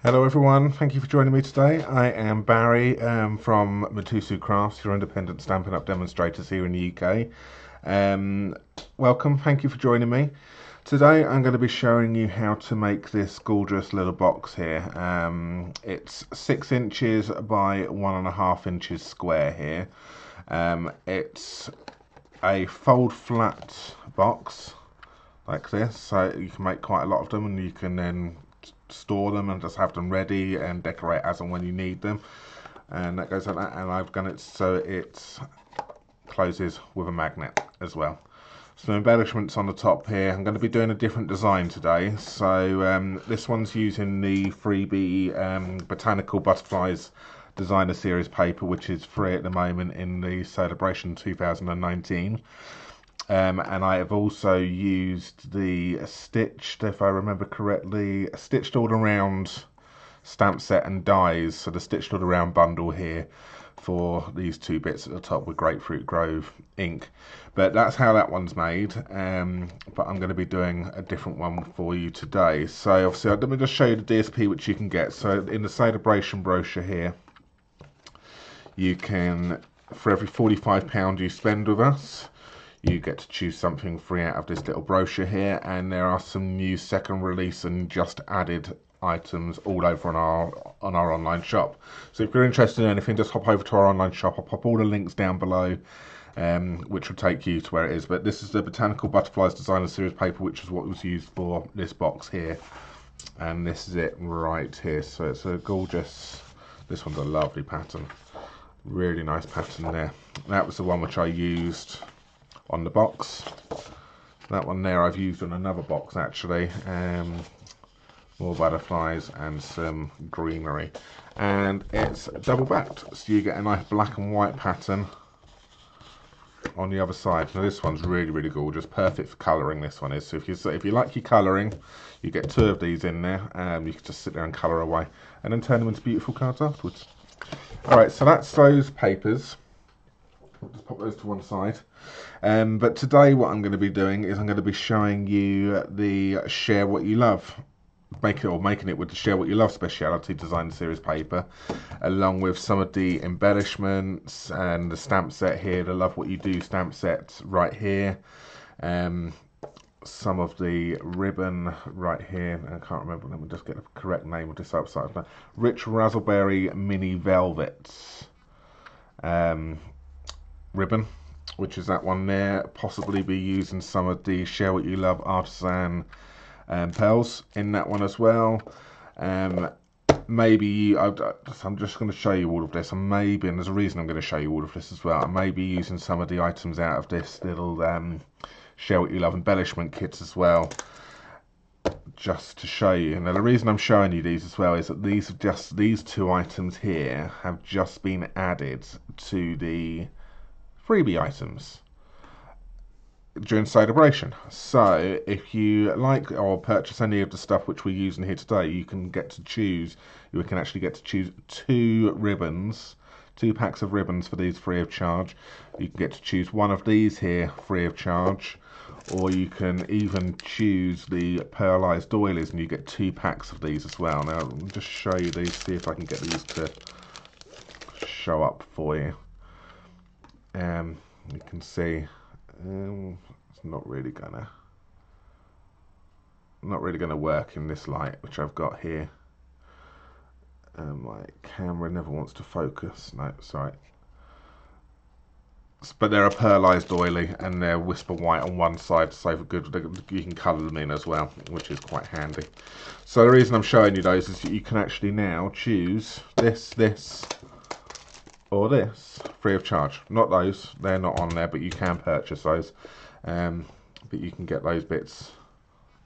Hello everyone, thank you for joining me today. I am Barry from Mitosu Crafts, your independent Stampin' Up demonstrators here in the UK. Welcome, thank you for joining me. Today I'm going to be showing you how to make this gorgeous little box here. It's 6 inches by 1.5 inches square here. It's a fold flat box like this, so you can make quite a lot of them and you can then store them and just have them ready and decorate as and when you need them, and that goes like that. And I've done it so it closes with a magnet as well. Some embellishments on the top here. I'm going to be doing a different design today, so this one's using the freebie Botanical Butterflies Designer Series paper, which is free at the moment in the Celebration 2019. And I have also used the stitched, if I remember correctly, stitched all around stamp set and dies, so the stitched all around bundle here for these two bits at the top with Grapefruit Grove ink. But that's how that one's made, but I'm going to be doing a different one for you today. So obviously, let me just show you the DSP which you can get. So in the Celebration brochure here, you can, for every £45 you spend with us, you get to choose something free out of this little brochure here, and there are some new second release and just added items all over on our online shop. So if you're interested in anything, just hop over to our online shop. I'll pop all the links down below, which will take you to where it is. But this is the Botanical Butterflies Designer Series paper, which is what was used for this box here, and this is it right here. So it's a gorgeous, this one's a lovely pattern, really nice pattern there. That was the one which I used on the box. That one there I've used on another box actually. More butterflies and some greenery, and it's double backed, so you get a nice black and white pattern on the other side. Now this one's really gorgeous, perfect for colouring. This one is, so if you like your colouring, you get 2 of these in there. You can just sit there and colour away and then turn them into beautiful cards afterwards. Alright, so that's those papers. I'll just pop those to one side. But today what I'm going to be doing is I'm going to be showing you the Share What You Love, making it with the Share What You Love Speciality Design Series paper, along with some of the embellishments and the stamp set here, the Love What You Do stamp set right here, some of the ribbon right here. I can't remember, let me just get the correct name of this upside. Rich Razzleberry Mini Velvet ribbon, which is that one there. Possibly be using some of the Share What You Love artisan pearls in that one as well. Maybe I'm just going to show you all of this, and maybe, and there's a reason I'm going to show you all of this as well, I may be using some of the items out of this little Share What You Love embellishment kits as well, just to show you. Now the reason I'm showing you these as well is that these 2 items here have just been added to the freebie items during Celebration. So if you like or purchase any of the stuff which we're using here today, you can actually get to choose 2 ribbons, 2 packs of ribbons for these free of charge. You can get to choose one of these here free of charge, or you can even choose the pearlized doilies and you get 2 packs of these as well. Now I'll just show you these, see if I can get these to show up for you. You can see it's not really gonna work in this light which I've got here. My camera never wants to focus. No, sorry. But they're a pearlized doily and they're whisper white on one side, so for good you can colour them in as well, which is quite handy. So the reason I'm showing you those is that you can actually now choose this or this free of charge. Not those, they're not on there, but you can purchase those. But you can get those bits,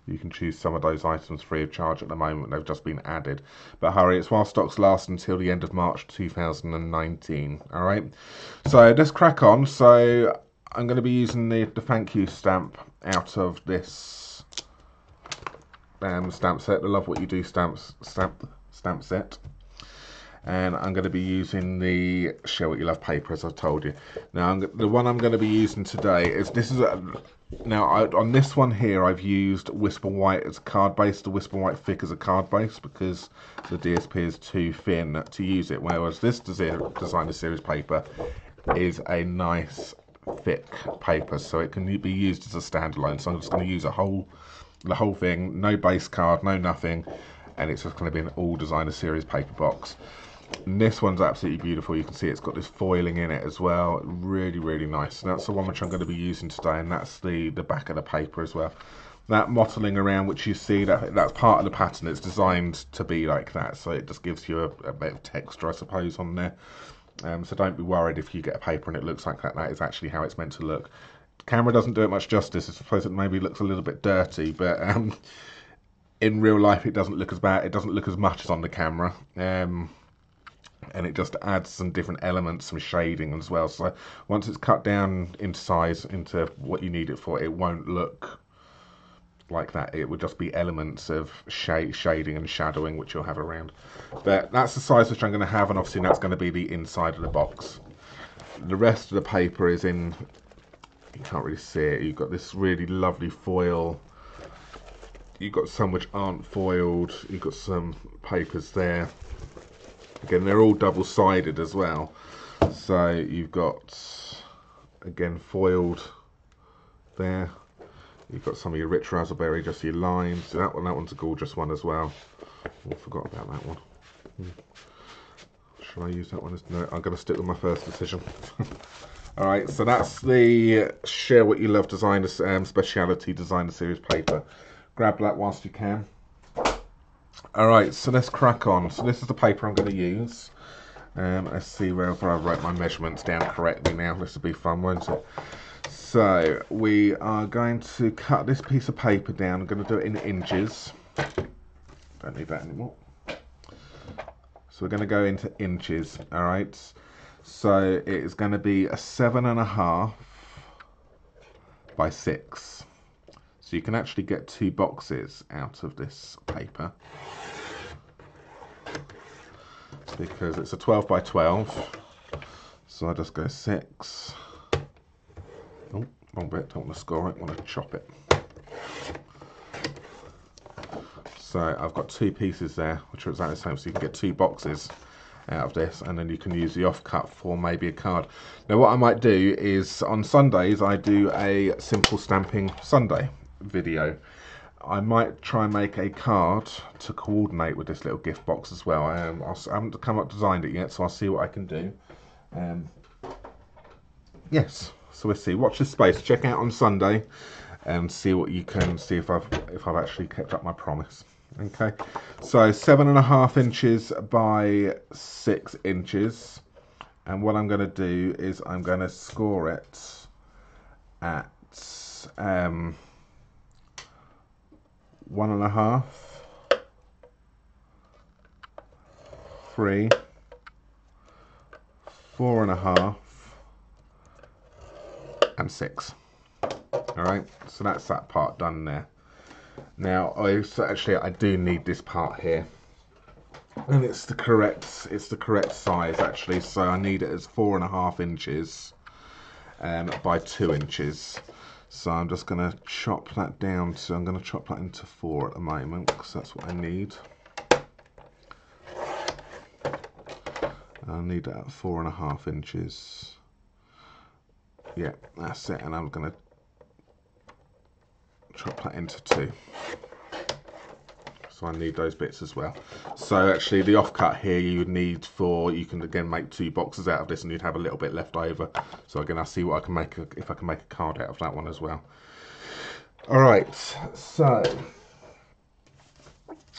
you can choose some of those items free of charge at the moment. They've just been added, but hurry, it's while stocks last until the end of March 2019. Alright, so let's crack on. So I'm going to be using the thank you stamp out of this stamp set, the Love What You Do stamp set. and I'm going to be using the Share What You Love paper, as I've told you. Now, the one I'm going to be using today is on this one here, I've used Whisper White as a card base, the Whisper White thick as a card base, because the DSP is too thin to use it, whereas this Designer Series paper is a nice thick paper, so it can be used as a standalone. So I'm just going to use the whole thing, no base card, no nothing, and it's just going to be an all Designer Series paper box. And this one's absolutely beautiful. You can see it's got this foiling in it as well. Really, really nice. And that's the one which I'm going to be using today, and that's the back of the paper as well. That mottling around which you see, that's part of the pattern. It's designed to be like that, so it just gives you a bit of texture, I suppose, on there. So don't be worried if you get a paper and it looks like that. That is actually how it's meant to look. The camera doesn't do it much justice. I suppose it maybe looks a little bit dirty, but in real life it doesn't look as bad. It doesn't look as much as on the camera. And it just adds some different elements, some shading as well. So once it's cut down into size, into what you need it for, it won't look like that. It would just be elements of shading and shadowing which you'll have around. But that's the size which I'm going to have, and obviously that's going to be the inside of the box. The rest of the paper is in, you can't really see it, you've got this really lovely foil. You've got some which aren't foiled, you've got some papers there. Again, they're all double-sided as well. So you've got, again, foiled there. You've got some of your rich raspberry, just your lines. That one's a gorgeous one as well. Oh, forgot about that one. Should I use that one? No, I'm going to stick with my first decision. Alright, so that's the Share What You Love Designer Speciality Designer Series paper. Grab that whilst you can. Alright, so let's crack on. So this is the paper I'm going to use. Let's see whether I wrote my measurements down correctly now. This will be fun, won't it? So we are going to cut this piece of paper down. I'm going to do it in inches. Don't need that anymore. So we're going to go into inches. Alright, so it is going to be a 7.5 by 6. So you can actually get 2 boxes out of this paper, because it's a 12 by 12. So I just go 6. Oh, wrong bit, don't want to score it, want to chop it. So I've got 2 pieces there, which are exactly the same, so you can get 2 boxes out of this, and then you can use the offcut for maybe a card. Now what I might do is, on Sundays, I do a simple stamping Sunday video. I might try and make a card to coordinate with this little gift box as well. I haven't designed it yet, so I'll see what I can do. Yes, so we'll see. Watch this space. Check out on Sunday and see what you can see if I've actually kept up my promise. Okay, so 7.5 inches by 6 inches, and what I'm going to do is I'm going to score it at 1.5, 3, 4.5, and 6. Alright, so that's that part done there. Now I do need this part here, and it's the correct size actually, so I need it as 4.5 inches by 2 inches. So I'm just going to chop that down to, I'm going to chop that into 4 at the moment, because that's what I need. I need that at 4.5 inches. Yeah, that's it, and I'm going to chop that into 2. So I need those bits as well. So actually the offcut here you would need for, you can again make 2 boxes out of this, and you'd have a little bit left over. So again, I'll see what I can make, if I can make a card out of that one as well. Alright, so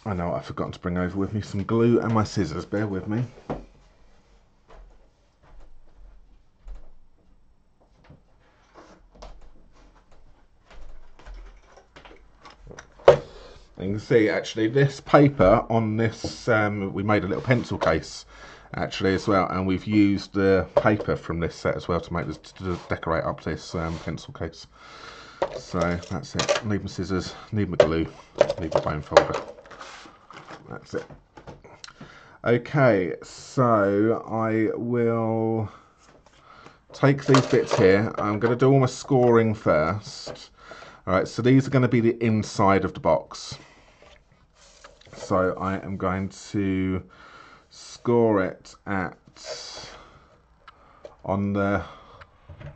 I know I've forgotten to bring over with me some glue and my scissors, bear with me. You can see actually this paper on this, we made a little pencil case actually as well, and we've used the paper from this set as well to make this, to decorate up this pencil case. So that's it. Need my scissors, need my glue, need my bone folder. That's it. Okay, so I will take these bits here. I'm going to do all my scoring first. Alright, so these are going to be the inside of the box. So I am going to score it at, on the,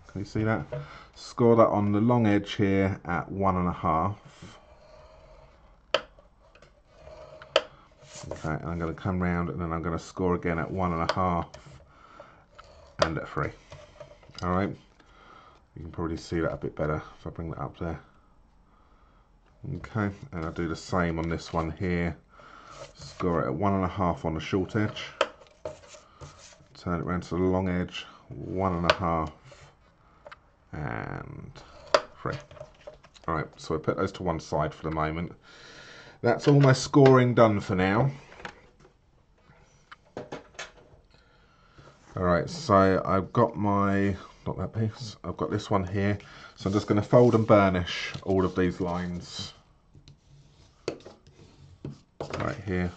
can you see that? Score that on the long edge here at 1.5. Okay, and I'm going to come round and then I'm going to score again at 1.5 and at 3. Alright, you can probably see that a bit better if I bring that up there. Okay, and I'll do the same on this one here. Score it at 1.5 on the short edge. Turn it around to the long edge, 1.5 and 3. Alright, so I put those to one side for the moment. That's all my scoring done for now. Alright, so I've got my, not that piece, I've got this one here. So I'm just going to fold and burnish all of these lines. Right here.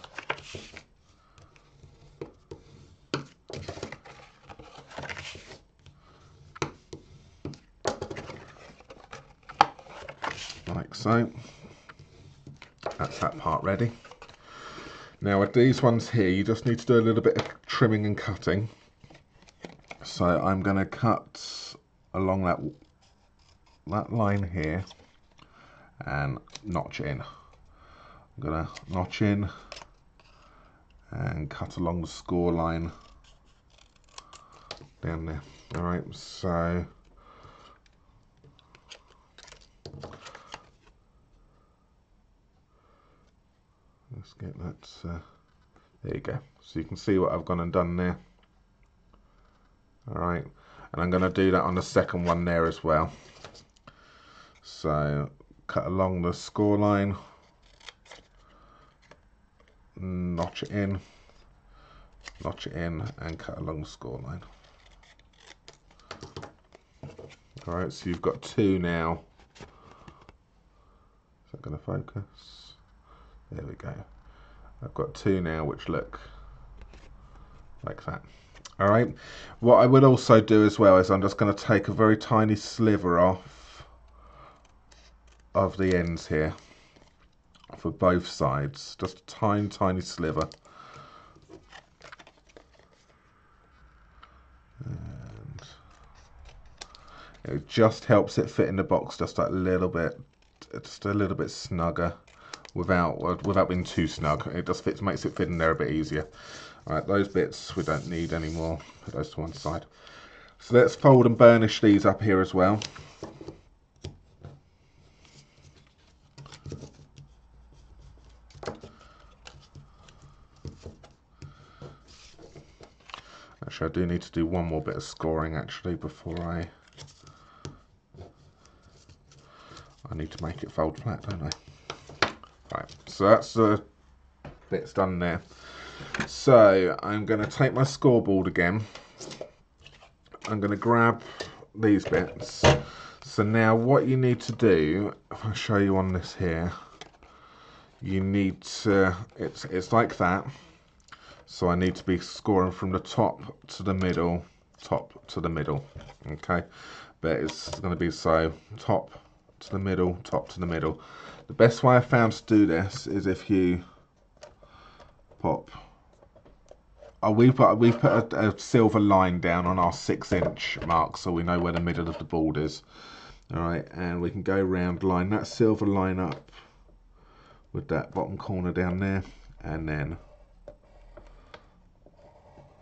Like so. That's that part ready. Now with these ones here, you just need to do a little bit of trimming and cutting. So I'm going to cut along that line here and notch in. I'm going to notch in and cut along the score line down there. Alright, so let's get that, there you go. So you can see what I've gone and done there. Alright, and I'm going to do that on the second one there as well. So cut along the score line, notch it in, and cut along the score line. Alright, so you've got two now. Is that going to focus? There we go. I've got two now which look like that. Alright, what I will also do as well is I'm just going to take a very tiny sliver off of the ends here for both sides. Just a tiny sliver. And it just helps it fit in the box just a little bit snugger without being too snug. It just makes it fit in there a bit easier. Alright, those bits we don't need anymore. Put those to one side. So let's fold and burnish these up here as well. Actually, I do need to do one more bit of scoring actually before I need to make it fold flat, don't I? Right, so that's the bits done there. So I'm going to take my scoreboard again. I'm going to grab these bits. So now what you need to do, if I show you on this here, you need to, it's like that. So I need to be scoring from the top to the middle, top to the middle. Okay, but it's going to be so top to the middle, top to the middle. The best way I found to do this is if you pop. We've put a silver line down on our 6-inch mark so we know where the middle of the board is. Alright, and we can go round, line that silver line up with that bottom corner down there, and then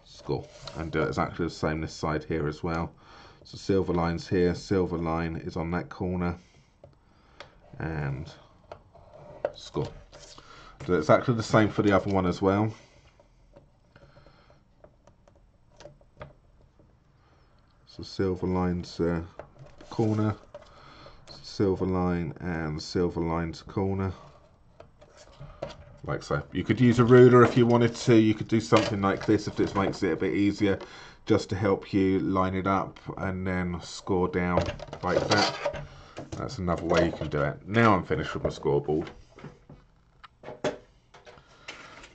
score. And do exactly the same this side here as well. So silver line's here, silver line is on that corner, and score. Do exactly the same for the other one as well. So silver line's corner, silver line and silver line to corner. Like so. You could use a ruler if you wanted to. You could do something like this if this makes it a bit easier, just to help you line it up and then score down like that. That's another way you can do it. Now I'm finished with my scoreboard.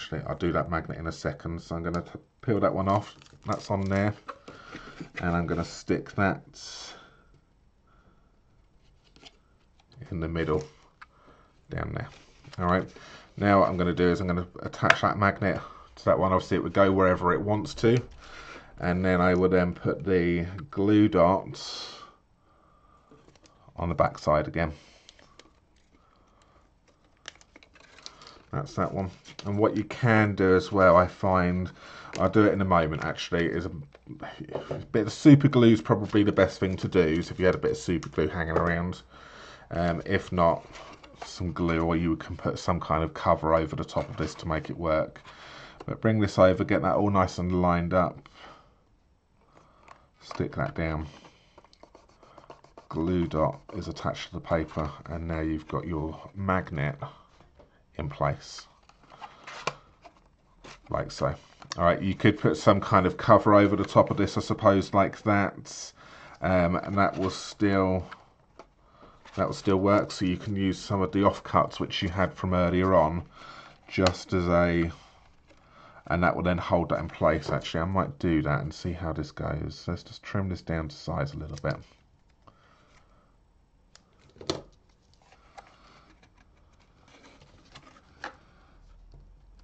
Actually, I'll do that magnet in a second. So I'm going to peel that one off. That's on there. And I'm going to stick that in the middle down there. Alright, now what I'm going to do is I'm going to attach that magnet to that one. Obviously it would go wherever it wants to, and then I would then put the glue dots on the back side again. That's that one. And what you can do as well, I find, I'll do it in a moment actually, is a bit of super glue is probably the best thing to do. So if you had a bit of super glue hanging around, if not, some glue, or you can put some kind of cover over the top of this to make it work. But bring this over, get that all nice and lined up, stick that down. Glue dot is attached to the paper, and now you've got your magnet in place, like so. Alright, you could put some kind of cover over the top of this, I suppose, like that, and that will still work. So you can use some of the offcuts which you had from earlier on, just as a, and that will then hold that in place. Actually, I might do that and see how this goes. So let's just trim this down to size a little bit.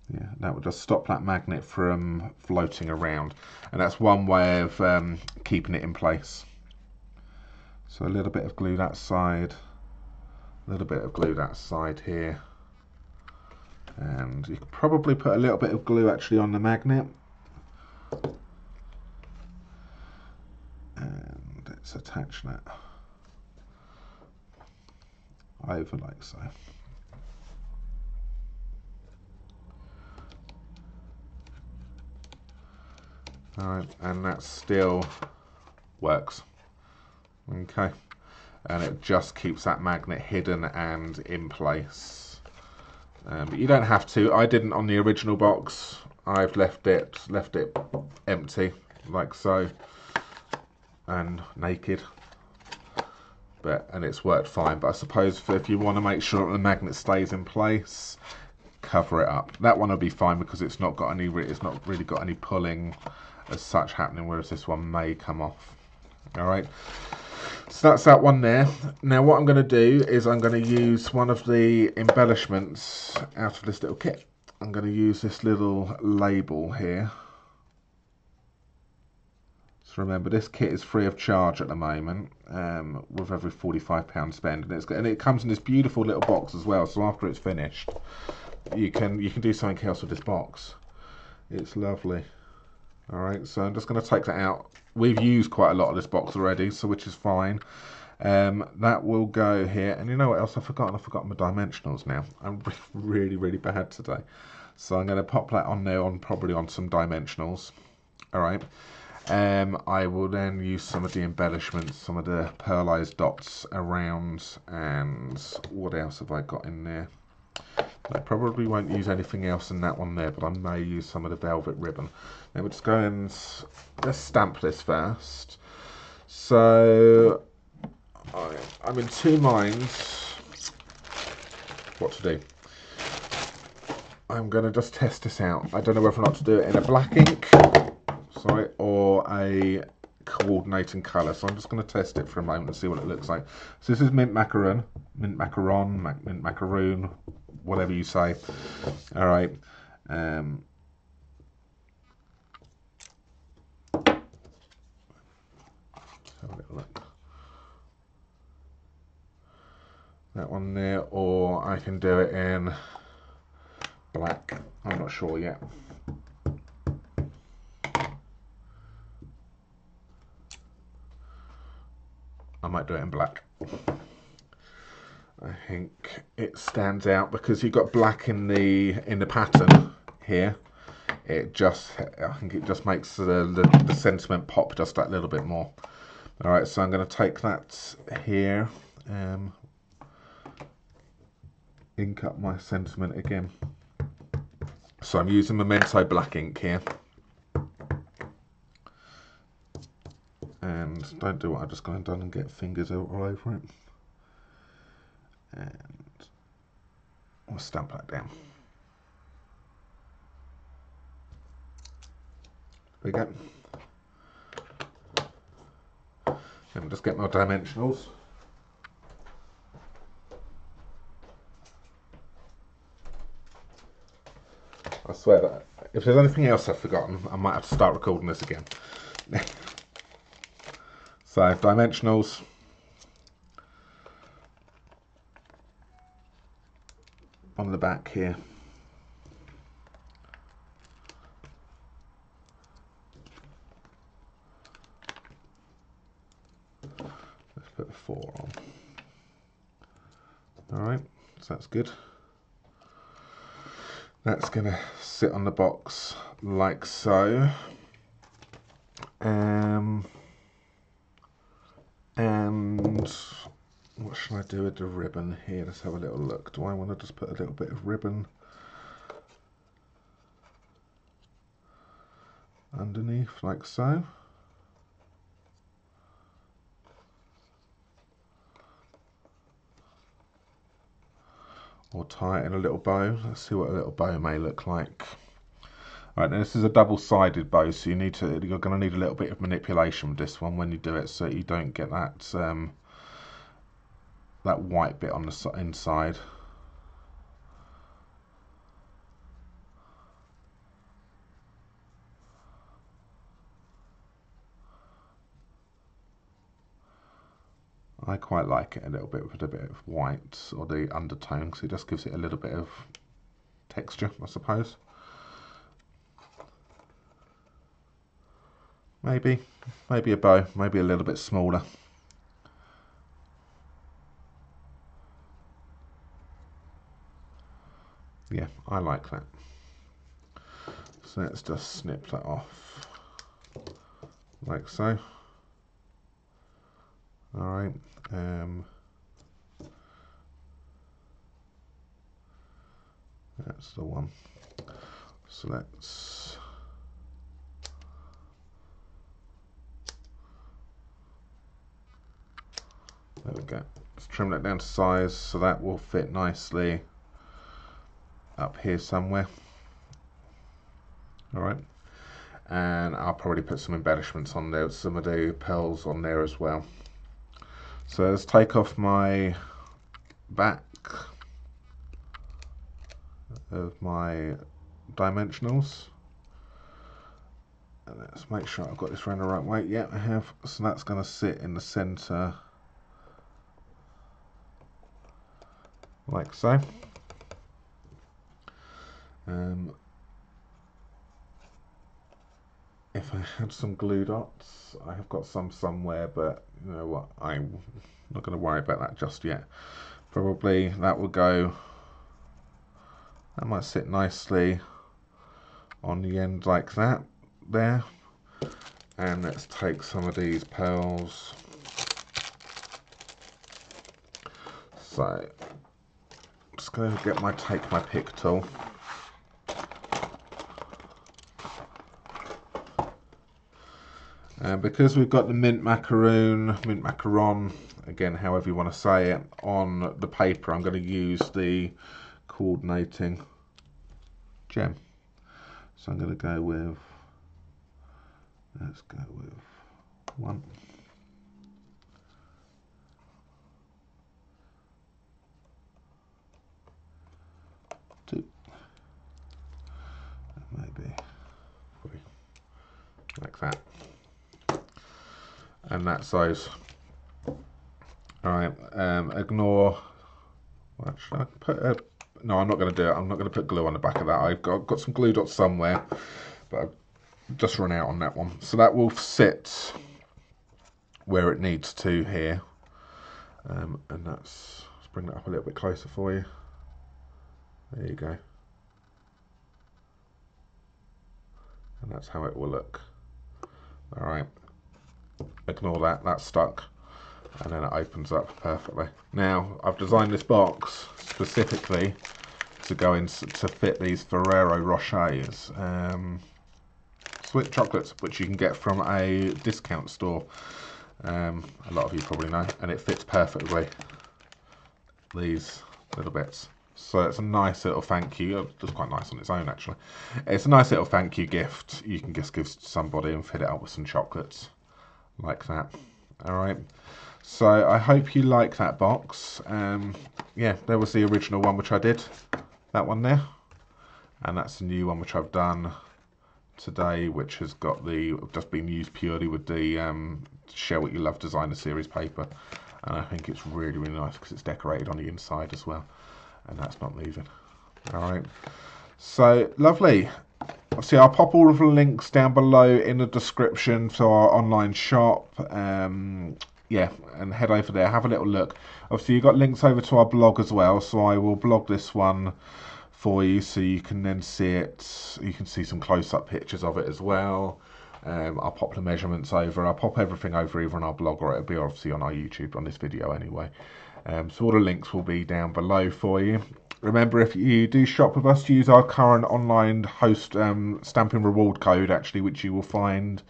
Yeah, that will just stop that magnet from floating around, and that's one way of keeping it in place. So a little bit of glue that side, a little bit of glue that side here, and you could probably put a little bit of glue actually on the magnet, and let's attach that over like so. Alright, and that still works. Okay, and it just keeps that magnet hidden and in place. But you don't have to. I didn't on the original box. I've left it empty, like so, and naked. And it's worked fine. But I suppose if you want to make sure that the magnet stays in place, cover it up. That one will be fine because it's not really got any pulling as such happening, whereas this one may come off. Alright, so that's that one there. Now what I'm going to do is I'm going to use one of the embellishments out of this little kit. I'm going to use this little label here. So remember, this kit is free of charge at the moment, with every £45 spend, and it comes in this beautiful little box as well. So after it's finished, you can do something else with this box. It's lovely. Alright, so I'm just going to take that out. We've used quite a lot of this box already, so which is fine. That will go here. And you know what else I've forgotten? I've forgotten my dimensionals now. I'm really, really bad today. So I'm going to pop that on there, probably on some dimensionals. Alright. I will then use some of the embellishments, some of the pearlized dots around, and what else have I got in there? I probably won't use anything else in that one there, but I may use some of the velvet ribbon. Now we'll just go and let's stamp this first. So I'm in two minds what to do. I'm going to just test this out. I don't know whether or not to do it in a black ink, or a coordinating colour. So I'm just going to test it for a moment and see what it looks like. So this is mint macaroon, mint macaroon, whatever you say. All right. Have a little look. That one there, or I can do it in black. I'm not sure yet. I might do it in black. I think it stands out because you've got black in the pattern here. I think it just makes the sentiment pop just that little bit more. All right, so I'm going to take that here, ink up my sentiment again. So I'm using Memento black ink here. And don't do what I've just gone and done and get fingers all over it. And we'll stamp that down. we go. And just get my dimensionals. I swear that if there's anything else I've forgotten, I might have to start recording this again. So, dimensionals. On the back here. Let's put 4 on. Alright, so that's good. That's going to sit on the box like so. And what should I do with the ribbon here? Let's have a little look. Do I want to just put a little bit of ribbon underneath like so? Or tie it in a little bow. Let's see what a little bow may look like. Right, now this is a double-sided bow, so you're going to need a little bit of manipulation with this one when you do it, so you don't get that that white bit on the inside. I quite like it a little bit with a bit of white or the undertone, because it just gives it a little bit of texture, I suppose. Maybe a bow, maybe a little bit smaller. Yeah, I like that. So let's just snip that off, like so. Alright, that's the one. So let's there we go. Let's trim that down to size so that will fit nicely up here somewhere. Alright, and I'll probably put some embellishments on there, some of the pearls on there as well. So let's take off my back of my dimensionals, and let's make sure I've got this around the right way. Yeah, I have. So that's going to sit in the center like so. If I had some glue dots, I have got some somewhere, but you know what, I'm not going to worry about that just yet. Probably that will go, that might sit nicely on the end like that there. And let's take some of these pearls. So I'm just going to get my take my pick tool. And because we've got the mint macaron, again, however you want to say it, on the paper, I'm going to use the coordinating gem. So I'm going to go with, let's go with 1. 2. Maybe 3. Like that. And that size. Alright, ignore. What should I put? No, I'm not going to do it. I'm not going to put glue on the back of that. I've got some glue dots somewhere, but I've just run out on that one. So that will sit where it needs to here. And let's bring that up a little bit closer for you. There you go. And that's how it will look. Alright. Ignore that, that's stuck, and then it opens up perfectly. Now I've designed this box specifically to go in to fit these Ferrero Rochers sweet chocolates, which you can get from a discount store. A lot of you probably know, and it fits perfectly, these little bits. So it's a nice little thank you. It's quite nice on its own, actually. It's a nice little thank you gift you can just give to somebody and fill it up with some chocolates. Like that. Alright. So I hope you like that box. Yeah, there was the original one which I did. That one there. And that's the new one which I've done today, which has got just been used purely with the Share What You Love Designer Series paper. And I think it's really, really nice because it's decorated on the inside as well. And that's not moving. Alright. So, lovely. Obviously, I'll pop all of the links down below in the description to our online shop. Yeah, and head over there, have a little look. Obviously, you've got links over to our blog as well, so I will blog this one for you so you can then see it. You can see some close-up pictures of it as well. I'll pop the measurements over. I'll pop everything over either on our blog or it'll be obviously on our YouTube on this video anyway. So all the links will be down below for you. Remember, if you do shop with us, use our current online host Stampin' reward code, actually, which you will find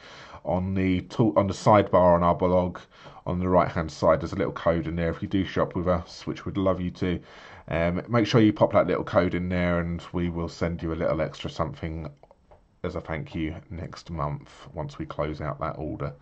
on the sidebar on our blog. On the right hand side, there's a little code in there. If you do shop with us, which we'd love you to, make sure you pop that little code in there, and we will send you a little extra something as a thank you next month once we close out that order.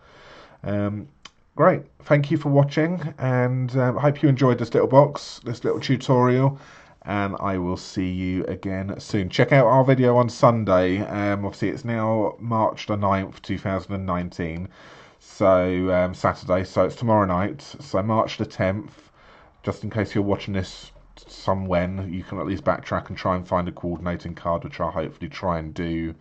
Great, thank you for watching, and I hope you enjoyed this little box, this little tutorial, and I will see you again soon. Check out our video on Sunday. Obviously it's now March the 9th 2019, so Saturday, so it's tomorrow night, so March the 10th, just in case you're watching this when, you can at least backtrack and try and find a coordinating card, which I'll hopefully try and do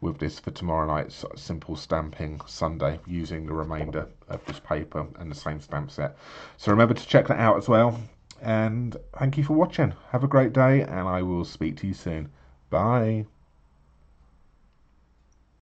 with this for tomorrow night's simple stamping Sunday, using the remainder of this paper and the same stamp set. So remember to check that out as well, and thank you for watching. Have a great day, and I will speak to you soon. Bye.